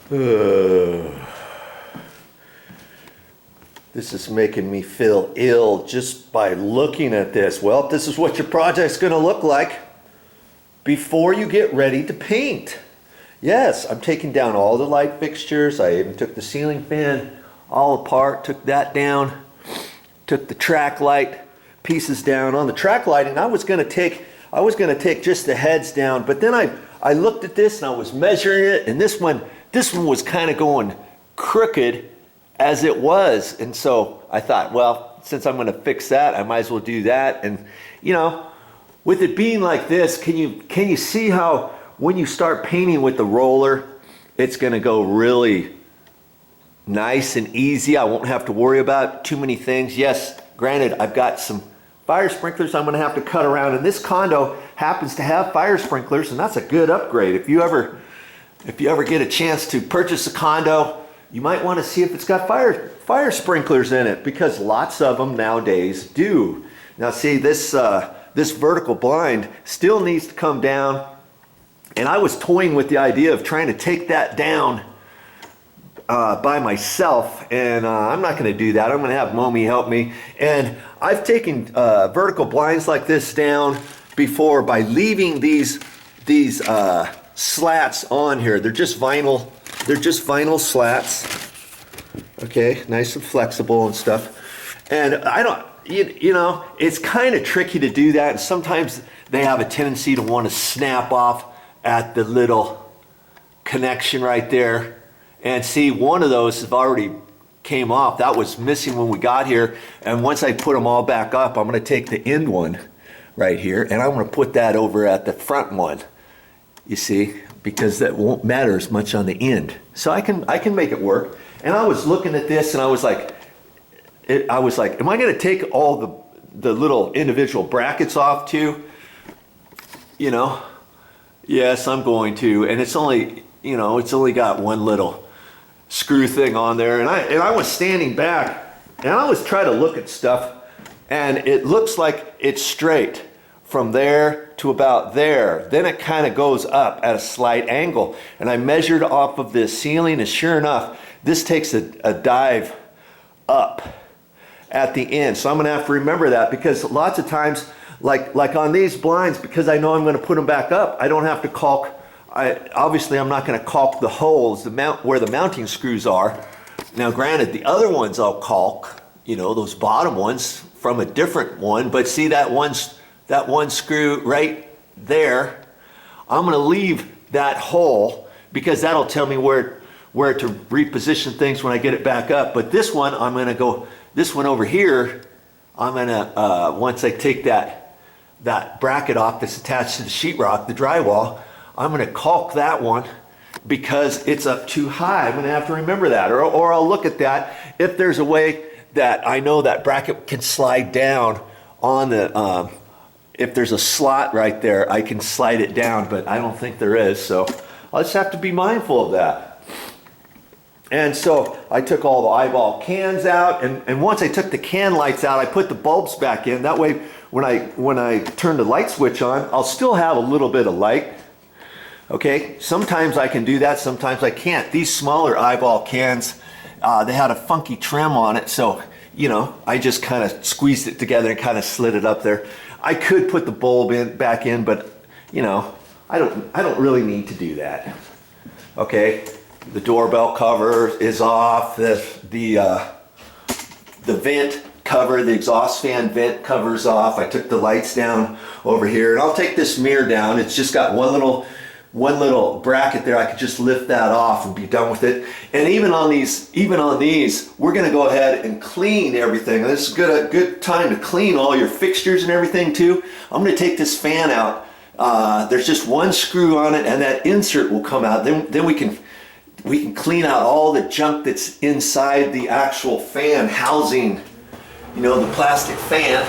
This is making me feel ill just by looking at this. Well, this is what your project's going to look like before you get ready to paint. Yes, I'm taking down all the light fixtures. I even took the ceiling fan all apart, took that down, took the track light pieces down. On the track lighting, I was going to take just the heads down, but then I looked at this and I was measuring it, and this one was kind of going crooked as it was, and so I thought, well, since I'm going to fix that, I might as well do that. And you know, with it being like this, can you see how when you start painting with the roller, it's going to go really nice and easy. I won't have to worry about too many things. Yes, granted, I've got some fire sprinklers I'm going to have to cut around, and this condo happens to have fire sprinklers, and that's a good upgrade. If you ever get a chance to purchase a condo, you might want to see if it's got fire sprinklers in it, because lots of them nowadays do. Now see, this vertical blind still needs to come down, and I was toying with the idea of trying to take that down by myself, and I'm not going to do that. I'm going to have Momi help me. And I've taken vertical blinds like this down before by leaving these slats on here. They're just vinyl. They're just vinyl slats. Okay, nice and flexible and stuff. And I don't, you know, it's kind of tricky to do that. And sometimes they have a tendency to want to snap off at the little connection right there. And see, one of those have already came off. That was missing when we got here. And once I put them all back up, I'm going to take the end one right here, and I'm going to put that over at the front one. You see, because that won't matter as much on the end. So I can make it work. And I was looking at this, and I was like, am I going to take all the little individual brackets off too? You know, yes, I'm going to. And it's only, you know, it's only got one little screw thing on there. And I was standing back, and I was trying to look at stuff, and it looks like it's straight from there to about there. Then it kind of goes up at a slight angle. And I measured off of this ceiling, and sure enough, this takes a dive up at the end. So I'm gonna have to remember that, because lots of times, like on these blinds, because I know I'm gonna put them back up, I don't have to caulk. Obviously I'm not gonna caulk the holes, where the mounting screws are. Now granted, the other ones I'll caulk, you know, those bottom ones from a different one, but see that one screw right there, I'm gonna leave that hole, because that'll tell me where to reposition things when I get it back up. But this one, I'm gonna go, this one over here, I'm gonna, once I take that bracket off that's attached to the sheetrock, the drywall, I'm gonna caulk that one because it's up too high. I'm gonna have to remember that, or I'll look at that. If there's a way that I know that bracket can slide down on the, if there's a slot right there, I can slide it down, but I don't think there is, so I'll just have to be mindful of that. And so I took all the eyeball cans out, and once I took the can lights out, I put the bulbs back in. That way, when I turn the light switch on, I'll still have a little bit of light. Okay, sometimes I can do that, sometimes I can't. These smaller eyeball cans, they had a funky trim on it, so you know, I just kind of squeezed it together and kind of slid it up there. I could put the bulb back in, but you know, I don't really need to do that. Okay, the doorbell cover is off. The vent cover, the exhaust fan vent cover's off. I took the lights down over here, and I'll take this mirror down. It's just got one little bracket there. I could just lift that off and be done with it. And even on these, we're gonna go ahead and clean everything. This is a good time to clean all your fixtures and everything too. I'm gonna take this fan out. There's just one screw on it, and that insert will come out. Then we can clean out all the junk that's inside the actual fan housing, you know, the plastic fan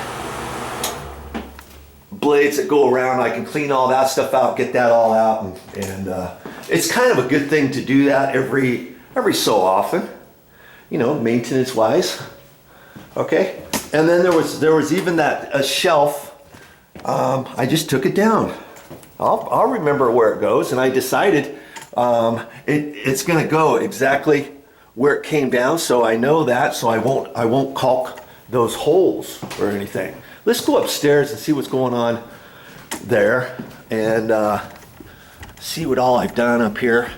blades that go around. I can clean all that stuff out, get that all out, and it's kind of a good thing to do that every so often, you know, maintenance wise. Okay, and then there was even a shelf. I just took it down. I'll remember where it goes, and I decided it's going to go exactly where it came down, so I know that, so I won't caulk those holes or anything. Let's go upstairs and see what's going on there, and see what all I've done up here.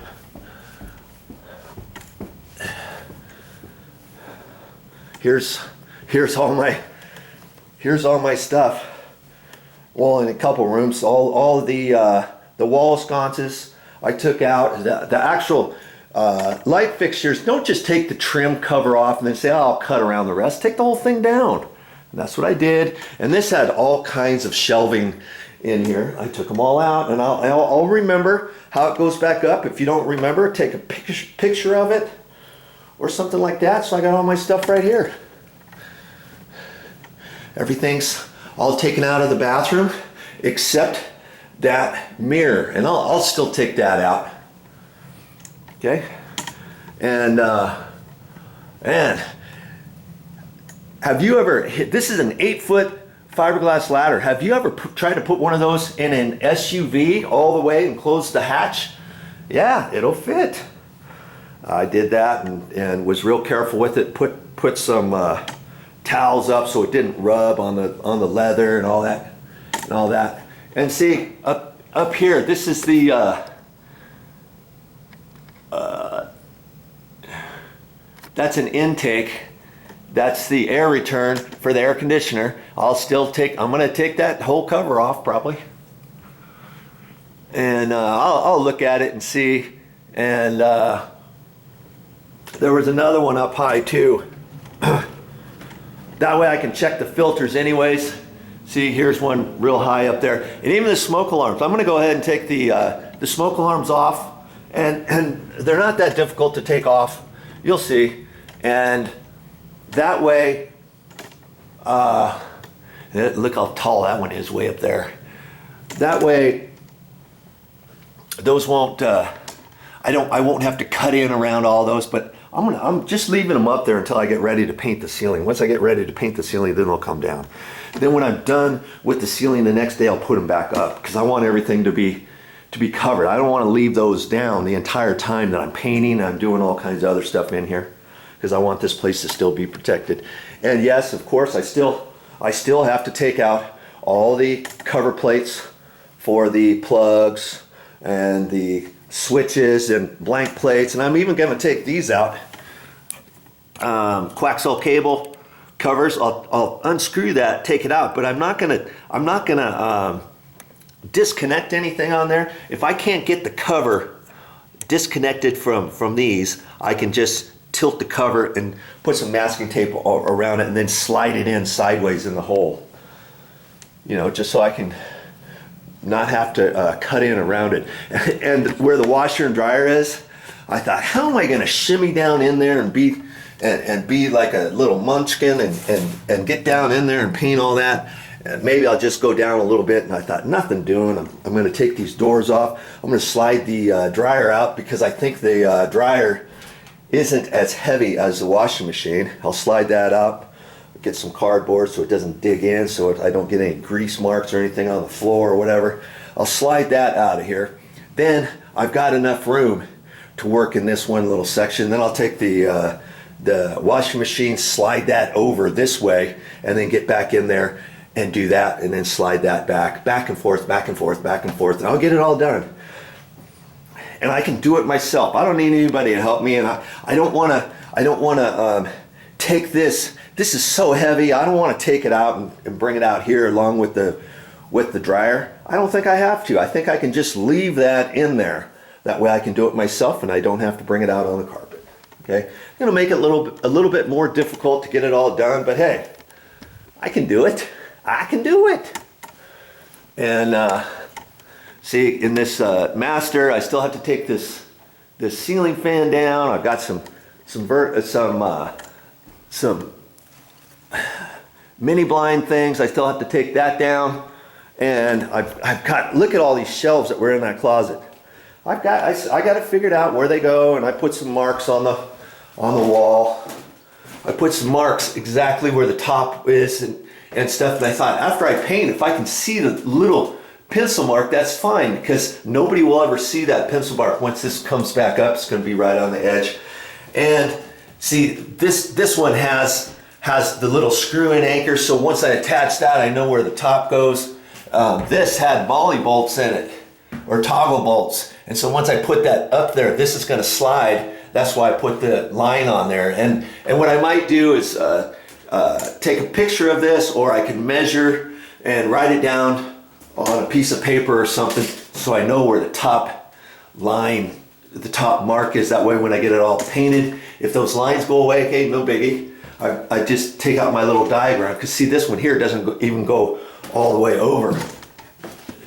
Here's all my stuff. Well, in a couple rooms, all the wall sconces I took out. The actual light fixtures, don't just take the trim cover off and then say, oh, I'll cut around the rest. Take the whole thing down. And that's what I did. And this had all kinds of shelving in here. I took them all out, and I'll remember how it goes back up. If you don't remember, take a picture of it or something like that. So I got all my stuff right here. Everything's all taken out of the bathroom except that mirror, and I'll still take that out. Okay, and have you ever this is an 8-foot fiberglass ladder. Have you ever tried to put one of those in an SUV all the way and close the hatch? Yeah, it'll fit. I did that and was real careful with it. Put some towels up so it didn't rub on the leather and all that. And see up here, this is the that's an intake. That's the air return for the air conditioner. I'm going to take that whole cover off probably. And I'll look at it and see. And there was another one up high too. That way I can check the filters anyways. See, here's one real high up there. And even the smoke alarms. I'm going to go ahead and take the smoke alarms off. And they're not that difficult to take off. You'll see. And that way, look how tall that one is way up there. That way, those won't, I won't have to cut in around all those, but I'm just leaving them up there until I get ready to paint the ceiling. Once I get ready to paint the ceiling, then they'll come down. Then when I'm done with the ceiling the next day, I'll put them back up because I want everything to be covered. I don't want to leave those down the entire time that I'm painting. I'm doing all kinds of other stuff in here because I want this place to still be protected. And yes, of course, I still have to take out all the cover plates for the plugs and the switches and blank plates, and I'm even going to take these out. Coaxial cable covers. I'll unscrew that, take it out, but I'm not gonna disconnect anything on there. If I can't get the cover disconnected from these, I can just tilt the cover and put some masking tape around it and then slide it in sideways in the hole. You know, just so I can not have to cut in around it. And where the washer and dryer is, I thought, how am I going to shimmy down in there and be like a little munchkin and get down in there and paint all that? And maybe I'll just go down a little bit. And I thought, nothing doing. I'm going to take these doors off. I'm going to slide the dryer out because I think the dryer isn't as heavy as the washing machine. I'll slide that up. Get some cardboard so it doesn't dig in, so I don't get any grease marks or anything on the floor or whatever. I'll slide that out of here. Then I've got enough room to work in this one little section. Then I'll take the washing machine, slide that over this way, and then get back in there and do that, and then slide that back and forth, back and forth, back and forth, and I'll get it all done. And I can do it myself. I don't need anybody to help me, and I don't want to take this. This is so heavy. I don't want to take it out and bring it out here along with the dryer. I don't think I have to. I think I can just leave that in there. That way I can do it myself and I don't have to bring it out on the carpet. Okay? I'm going to make it a little bit more difficult to get it all done, but hey, I can do it. I can do it. And see, in this master, I still have to take this ceiling fan down. I've got some mini blind things. I still have to take that down, and I've got, look at all these shelves that were in that closet. I got it figured out where they go, and I put some marks on the wall. I put some marks exactly where the top is and stuff. And I thought, after I paint, if I can see the little pencil mark, that's fine, because nobody will ever see that pencil mark. Once this comes back up, it's going to be right on the edge. And see, this one has the little screw-in anchor, so once I attach that, I know where the top goes. This had volley bolts in it, or toggle bolts, and so once I put that up there, this is going to slide. That's why I put the line on there. And what I might do is take a picture of this, or I can measure and write it down on a piece of paper or something, so I know where the top line, the top mark is. That way when I get it all painted, if those lines go away, okay, no biggie. I just take out my little diagram, because see, this one here doesn't even go all the way over.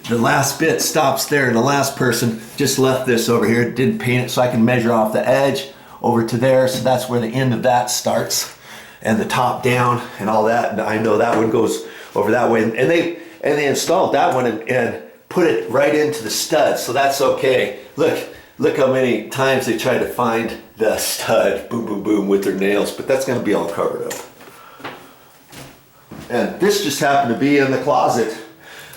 The last bit stops there, and the last person just left this over here, didn't paint it, so I can measure off the edge over to there, so that's where the end of that starts, and the top down and all that. And I know that one goes over that way, and they installed that one and put it right into the stud, so that's okay. Look how many times they tried to find the stud, boom, boom, boom, with their nails, but that's going to be all covered up. And this just happened to be in the closet.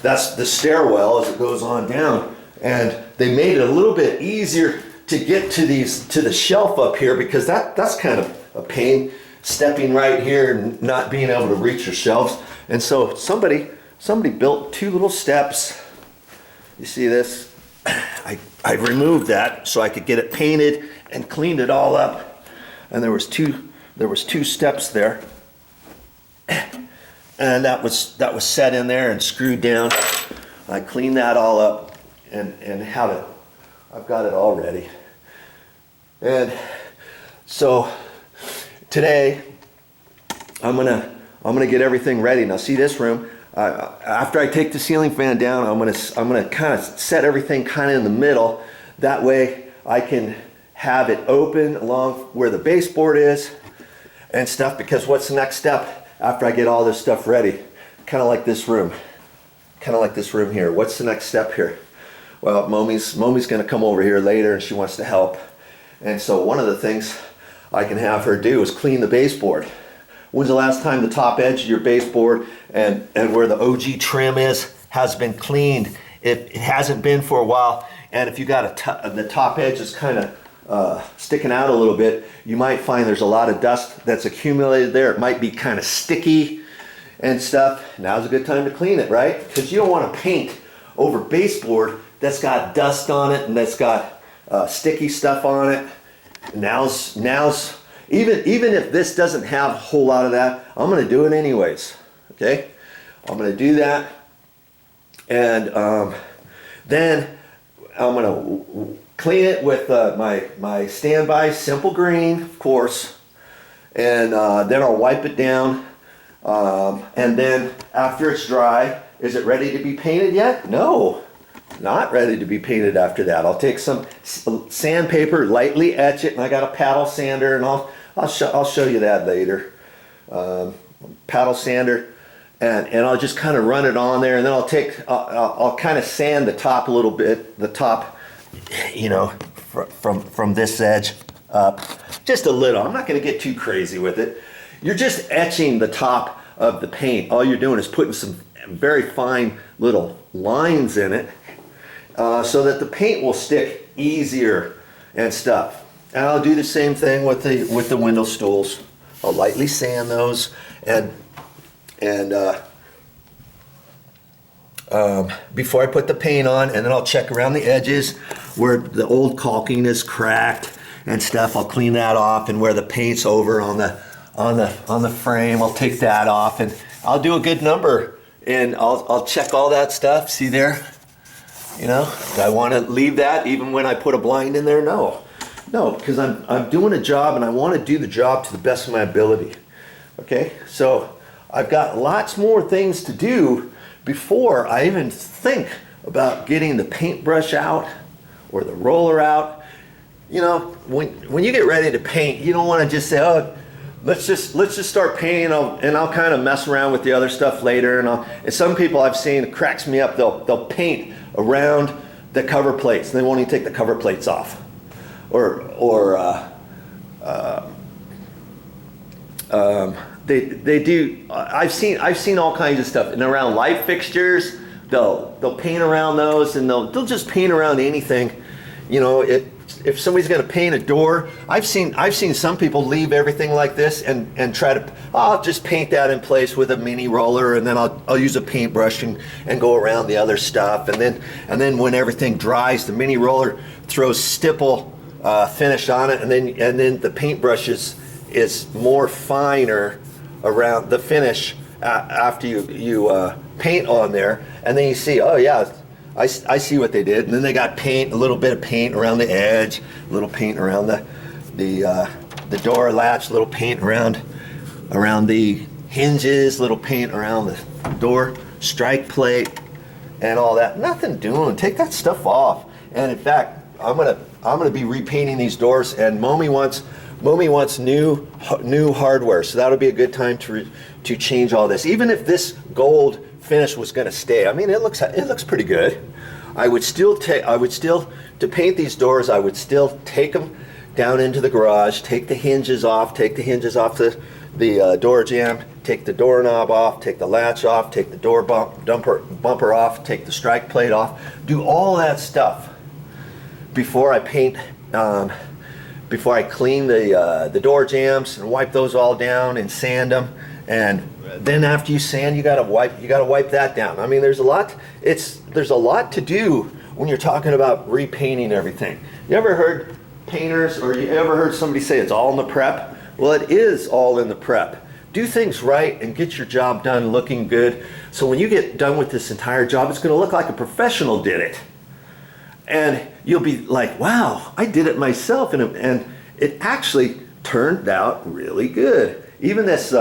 That's the stairwell as it goes on down, and they made it a little bit easier to get to the shelf up here, because that's kind of a pain, stepping right here and not being able to reach your shelves. And so somebody built two little steps. You see this? I removed that so I could get it painted and cleaned it all up. And there was two steps there. And that was set in there and screwed down. I cleaned that all up and have it. I've got it all ready. And so today I'm gonna get everything ready. Now see this room. After I take the ceiling fan down, I'm gonna kind of set everything kind of in the middle. That way I can have it open along where the baseboard is and stuff, because what's the next step after I get all this stuff ready? Kind of like this room. Kind of like this room here. What's the next step here? Well, Momi's gonna come over here later, and she wants to help. And so one of the things I can have her do is clean the baseboard. When's the last time the top edge of your baseboard and where the OG trim is has been cleaned? It hasn't been for a while, and if you got the top edge is kind of sticking out a little bit, you might find there's a lot of dust that's accumulated there. It might be kind of sticky and stuff. Now's a good time to clean it, right? Because you don't want to paint over baseboard that's got dust on it and that's got sticky stuff on it. Now's even if this doesn't have a whole lot of that, I'm going to do it anyways. Okay, I'm going to do that, and then I'm going to clean it with my standby simple green, of course, and then I'll wipe it down, and then after it's dry, is it ready to be painted yet? No, not ready to be painted after that. I'll take some sandpaper, lightly etch it, and I got a paddle sander, and I'll show you that later. Paddle sander, and I'll just kind of run it on there, and then I'll kind of sand the top a little bit, the top, you know, from this edge up, just a little. I'm not going to get too crazy with it. You're just etching the top of the paint. All you're doing is putting some very fine little lines in it, so that the paint will stick easier and stuff. And I'll do the same thing with the window stools. I'll lightly sand those, and before I put the paint on, and then I'll check around the edges where the old caulking is cracked and stuff. I'll clean that off, and where the paint's over on the frame, I'll take that off, and I'll do a good number, and I'll check all that stuff. See there? You know, do I want to leave that even when I put a blind in there? No, because I'm doing a job, and I want to do the job to the best of my ability. Okay, so I've got lots more things to do before I even think about getting the paintbrush out or the roller out. You know, when you get ready to paint, you don't want to just say, oh, let's just start painting, and I'll kind of mess around with the other stuff later. And some people I've seen, it cracks me up. They'll paint around the cover plates, and they won't even take the cover plates off, they do. I've seen all kinds of stuff, and around light fixtures, they'll paint around those, and they'll just paint around anything. You know, if somebody's going to paint a door, I've seen some people leave everything like this and try to, I'll just paint that in place with a mini roller, and then I'll use a paintbrush and go around the other stuff, and then when everything dries, the mini roller throws stipple finish on it, and then the paintbrush is more finer around the finish after you paint on there, and then you see, oh yeah, I see what they did. And then they got paint, a little bit of paint around the edge, a little paint around the door latch, a little paint around the hinges, little paint around the door strike plate, and all that. Nothing doing. Take that stuff off. And in fact, I'm gonna be repainting these doors, and Momi wants new hardware, so that'll be a good time to change all this. Even if this gold finish was going to stay, I mean, it looks pretty good. I would still to paint these doors, I would still take them down into the garage, take the hinges off, the door jamb, take the doorknob off, take the latch off, take the door bumper off, take the strike plate off, do all that stuff before I paint, before I clean the door jambs and wipe those all down and sand them. And then after you sand, you gotta wipe that down. I mean, there's a lot to do when you're talking about repainting everything. You ever heard painters, or you ever heard somebody say it's all in the prep? Well, it is all in the prep. Do things right and get your job done looking good. So when you get done with this entire job, it's gonna look like a professional did it. And you'll be like, wow, I did it myself, and it actually turned out really good. Even this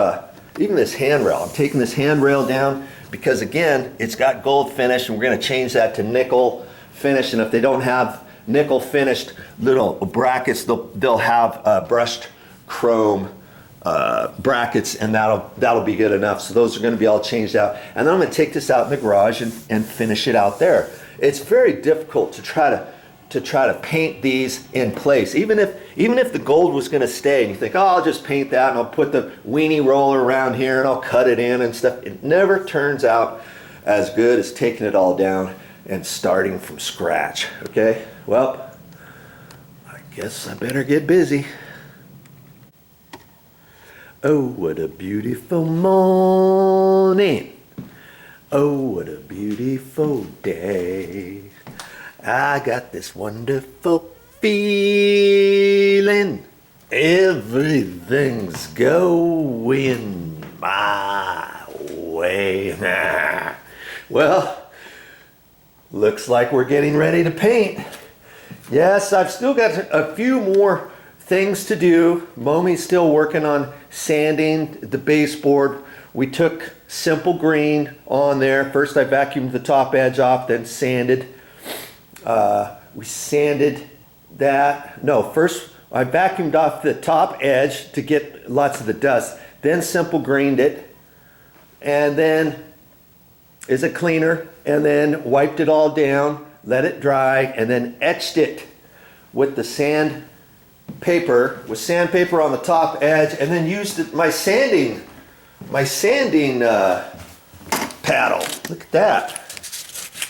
handrail, I'm taking this handrail down because, again, it's got gold finish, and we're going to change that to nickel finish. And if they don't have nickel finished little brackets, they'll have brushed chrome brackets, and that'll be good enough. So those are going to be all changed out, and then I'm going to take this out in the garage and finish it out there. It's very difficult to try to paint these in place. Even if the gold was going to stay, and you think, oh, I'll just paint that, and I'll put the weenie roller around here, and I'll cut it in and stuff. It never turns out as good as taking it all down and starting from scratch. Okay, well, I guess I better get busy. Oh, what a beautiful morning. Oh, what a beautiful day. I got this wonderful feeling. Everything's going my way. Well, looks like we're getting ready to paint. Yes, I've still got a few more things to do. Momi's still working on sanding the baseboard. We took simple green on there. First I vacuumed the top edge off, then sanded. We sanded that. No, first I vacuumed off the top edge to get lots of the dust. Then simple greened it. And then is a cleaner. And then wiped it all down, let it dry, and then etched it with the sandpaper on the top edge, and then used my sanding paddle. Look at that.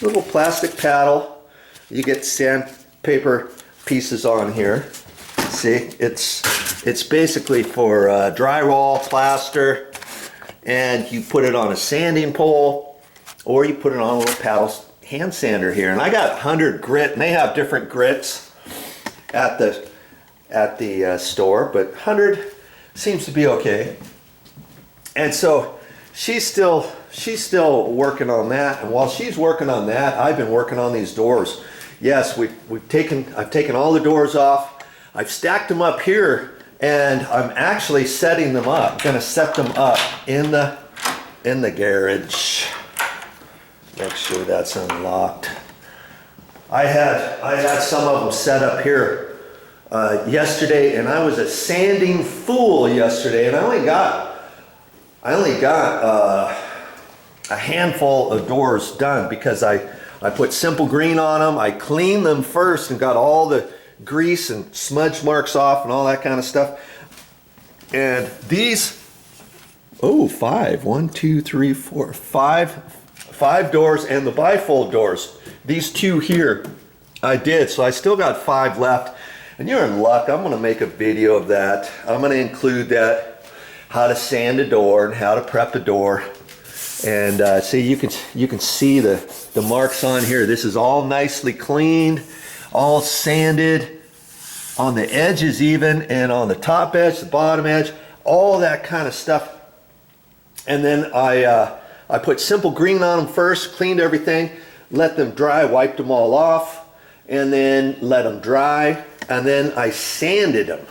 Little plastic paddle. You get sandpaper pieces on here. See, it's basically for drywall, plaster, and you put it on a sanding pole, or you put it on a little paddle hand sander here. And I got 100 grit, and they have different grits at the store, but 100 seems to be okay. And so she's still working on that, and while she's working on that, I've been working on these doors. Yes, I've taken all the doors off. I've stacked them up here, and I'm actually setting them up. I'm going to set them up in the garage. Make sure that's unlocked. I had some of them set up here yesterday, and I was a sanding fool yesterday, and I only got a handful of doors done because I put simple green on them. I cleaned them first and got all the grease and smudge marks off and all that kind of stuff. And these, oh, five 5 doors and the bifold doors. These 2 here I did, so I still got 5 left. And you're in luck. I'm gonna make a video of that. I'm gonna include that, how to sand a door and how to prep a door. And see, you can see the marks on here. This is all nicely cleaned, all sanded on the edges even, and on the top edge, the bottom edge, all that kind of stuff. And then I put simple green on them first, cleaned everything, let them dry, wiped them all off, and then let them dry, and then I sanded them.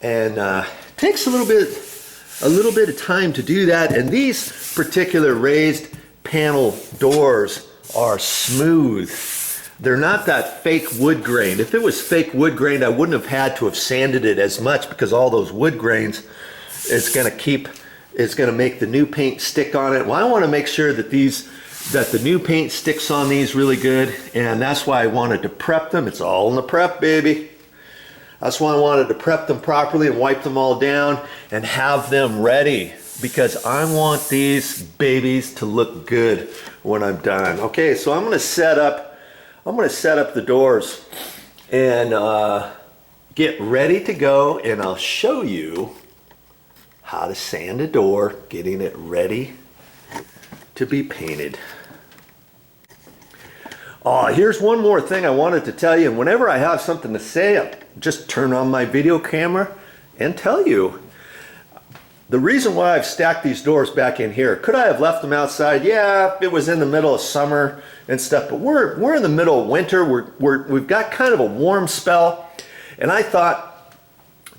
And takes a little bit of time to do that. And these particular raised panel doors are smooth. They're not that fake wood grain. If it was fake wood grain, I wouldn't have had to have sanded it as much, because all those wood grains is gonna make the new paint stick on it. Well, I want to make sure that the new paint sticks on these really good, and that's why I wanted to prep them. It's all in the prep, baby. That's why I wanted to prep them properly and wipe them all down and have them ready, because I want these babies to look good when I'm done. Okay, so I'm gonna set up the doors and get ready to go, and I'll show you how to sand a door, getting it ready to be painted. Here's one more thing I wanted to tell you, and whenever I have something to say, I'll just turn on my video camera and tell you. The reason why I've stacked these doors back in here, could I have left them outside? Yeah, it was in the middle of summer and stuff, but we're in the middle of winter. We've got kind of a warm spell, and I thought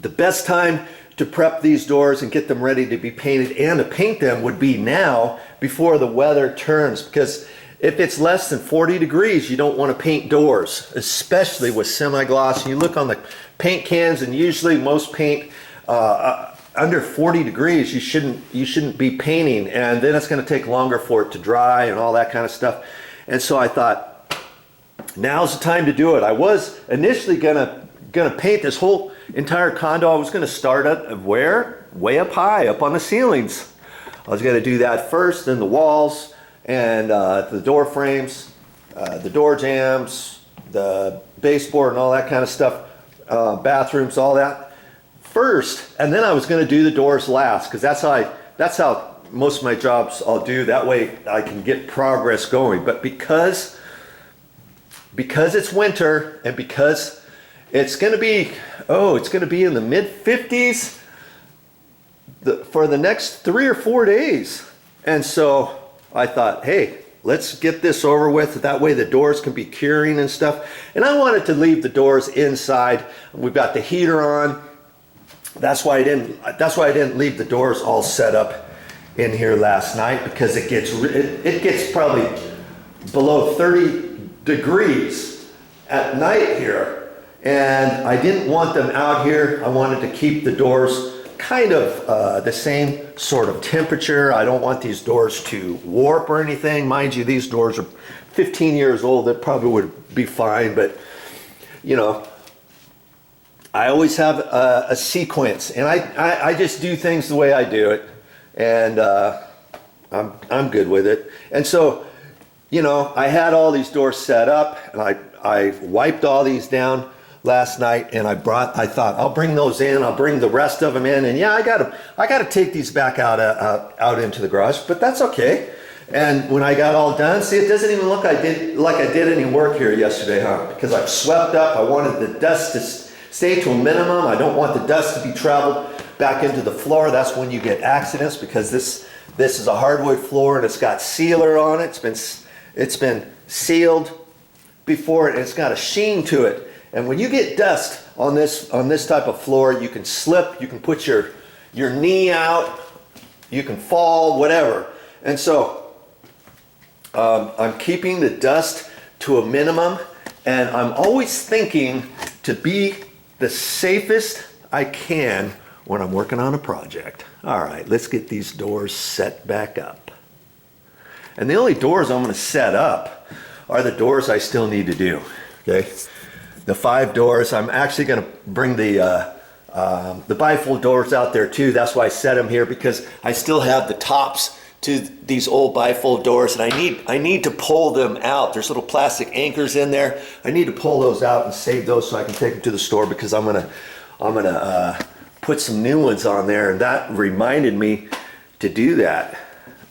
the best time to prep these doors and get them ready to be painted and to paint them would be now, before the weather turns, because if it's less than 40 degrees, you don't want to paint doors, especially with semi-gloss. You look on the paint cans, and usually most paint under 40 degrees you shouldn't be painting, and then it's going to take longer for it to dry and all that kind of stuff. And so I thought, now's the time to do it. I was initially gonna paint this whole entire condo. I was going to start at where? Way up high, up on the ceilings. I was going to do that first, then the walls and the door frames, the door jambs, the baseboard and all that kind of stuff, bathrooms, all that first, and then I was going to do the doors last, because that's how most of my jobs I'll do. That way I can get progress going. But because it's winter, and because it's going to be in the mid-50s for the next 3 or 4 days. And so I thought, hey, let's get this over with. That way the doors can be curing and stuff. And I wanted to leave the doors inside. We've got the heater on. That's why I didn't leave the doors all set up in here last night, because it gets probably below 30 degrees at night here, and I didn't want them out here. I wanted to keep the doors kind of the same sort of temperature. I don't want these doors to warp or anything. Mind you, these doors are 15 years old. That probably would be fine, but you know, I always have a sequence, and I just do things the way I do it, and I'm good with it. And so, you know, I had all these doors set up, and I wiped all these down last night, and I thought I'll bring those in. I'll bring the rest of them in, and yeah, I gotta take these back out into the garage, but that's okay. And when I got all done, see, it doesn't even look like I did any work here yesterday, huh? Because I've swept up. I wanted the dust to stay to a minimum. I don't want the dust to be traveled back into the floor. That's when you get accidents, because this is a hardwood floor, and it's got sealer on it. It's been sealed before, and it's got a sheen to it. And when you get dust on this type of floor, you can slip, you can put your knee out, you can fall, whatever. And so I'm keeping the dust to a minimum, and I'm always thinking to be the safest I can when I'm working on a project. All right, let's get these doors set back up. And the only doors I'm going to set up are the doors I still need to do. Okay, the 5 doors. I'm actually going to bring the bifold doors out there too. That's why I set them here, because I still have the tops to these old bifold doors, and I need to pull them out. There's little plastic anchors in there. I need to pull those out and save those so I can take them to the store, because I'm gonna put some new ones on there, and that reminded me to do that.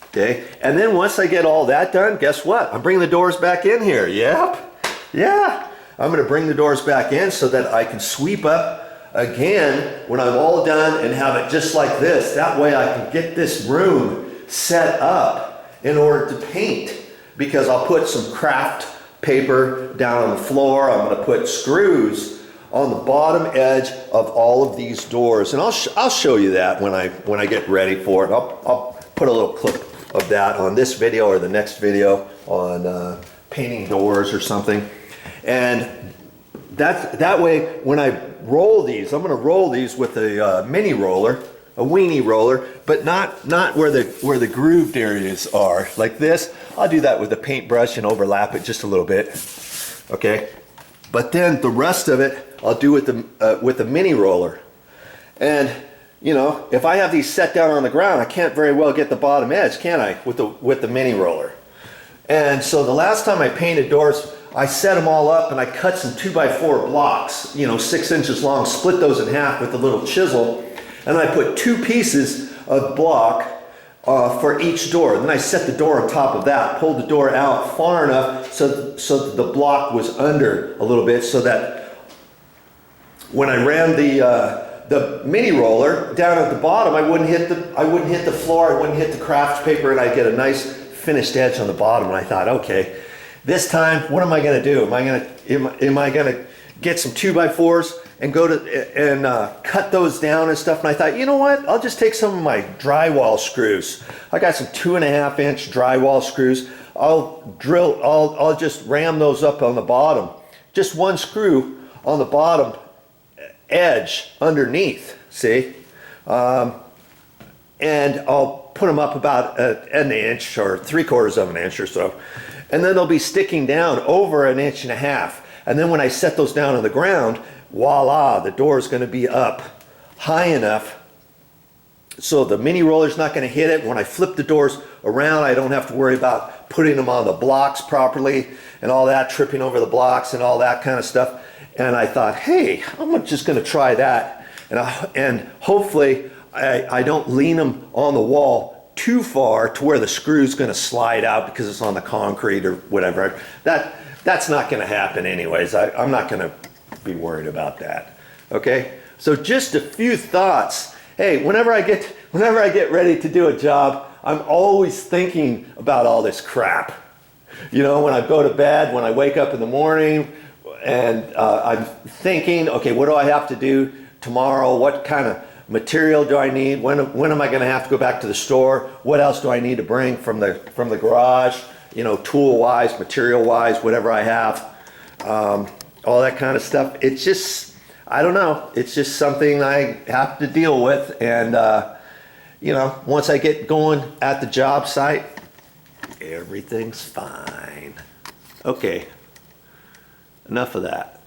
Okay, and then once I get all that done, guess what? I'm bringing the doors back in here. Yep, yeah. I'm gonna bring the doors back in so that I can sweep up again when I'm all done and have it just like this. That way I can get this room set up in order to paint, because I'll put some craft paper down on the floor. I'm gonna put screws on the bottom edge of all of these doors, and I'll show you that when I get ready for it. I'll put a little clip of that on this video or the next video on painting doors or something. And that way when I roll these, I'm going to roll these with a mini roller, a weenie roller, but not where the grooved areas are like this. I'll do that with a paintbrush and overlap it just a little bit. Okay, but then the rest of it I'll do with the mini roller. And you know, if I have these set down on the ground, I can't very well get the bottom edge, can I, with the mini roller? And so the last time I painted doors, I set them all up and I cut some 2x4 blocks, you know, 6 inches long, split those in half with a little chisel, and I put 2 pieces of block for each door. And then I set the door on top of that, pulled the door out far enough so that the block was under a little bit, so that when I ran the mini roller down at the bottom, I wouldn't hit the floor, I wouldn't hit the craft paper, and I'd get a nice finished edge on the bottom. And I thought, okay, this time, what am I going to do? Am I going to get some 2x4s and go to and cut those down and stuff? And I thought, you know what? I'll just take some of my drywall screws. I got some 2.5-inch drywall screws. I'll just ram those up on the bottom. Just one screw on the bottom edge underneath, see? And I'll put them up about an inch or 3/4 of an inch or so. And then they'll be sticking down over 1.5 inches. And then when I set those down on the ground, voila, the door is going to be up high enough so the mini roller's not going to hit it. When I flip the doors around, I don't have to worry about putting them on the blocks properly and all that, tripping over the blocks and all that kind of stuff. And I thought, hey, I'm just going to try that. And hopefully I don't lean them on the wall too far to where the screw's going to slide out because it's on the concrete or whatever. That's not going to happen anyways. I'm not going to be worried about that. Okay, so just a few thoughts. Hey, whenever I get ready to do a job, I'm always thinking about all this crap. You know, when I go to bed, when I wake up in the morning, and I'm thinking, okay, what do I have to do tomorrow? What kind of material do I need? When am I going to have to go back to the store? What else do I need to bring from the garage? You know, tool-wise, material-wise, whatever I have, all that kind of stuff. It's just, I don't know. It's just something I have to deal with. And, you know, once I get going at the job site, everything's fine. Okay, enough of that.